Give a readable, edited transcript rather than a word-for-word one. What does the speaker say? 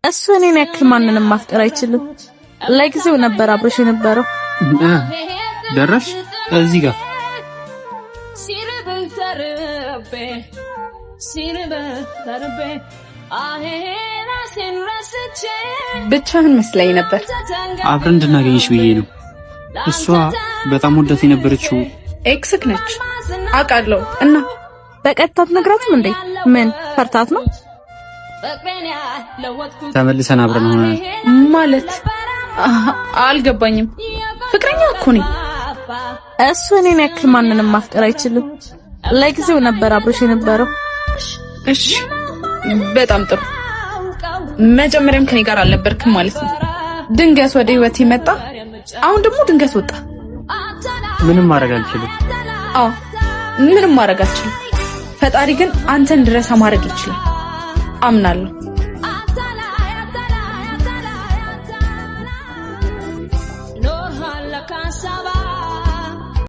እሱ እኔን ያክል ማንንም ማፍቀር አይችልም። ለጊዜው ነበር አብሮሽ የነበረው። ደረሽ እዚህ ጋር ብቻህን መስለኝ ነበር። አብረን እንድናገኝሽ ብዬ ነው። እሷ በጣም ወዳት የነበረችው ኤክስክ ነች አውቃለሁ። እና በቀጥታ ትነግራትም እንዴ? ምን ፈርታት ነው? ተመልሰን አብረን ሆነ ማለት አልገባኝም። ፍቅረኛ እኮ ነኝ። እሱ እኔን ያክል ማንንም ማፍቀር አይችልም። ለጊዜው ነበር አብሮሽ የነበረው። እሺ በጣም ጥሩ። መጀመሪያም ከኔ ጋር አልነበርክም ማለት ነው። ድንገት ወደ ህይወቴ መጣ። አሁን ደግሞ ድንገት ወጣ። ምንም ማድረግ አልችልም። አዎ ምንም ማድረግ አልችልም። ፈጣሪ ግን አንተን ድረስ ማድረግ ይችላል አምናለሁ።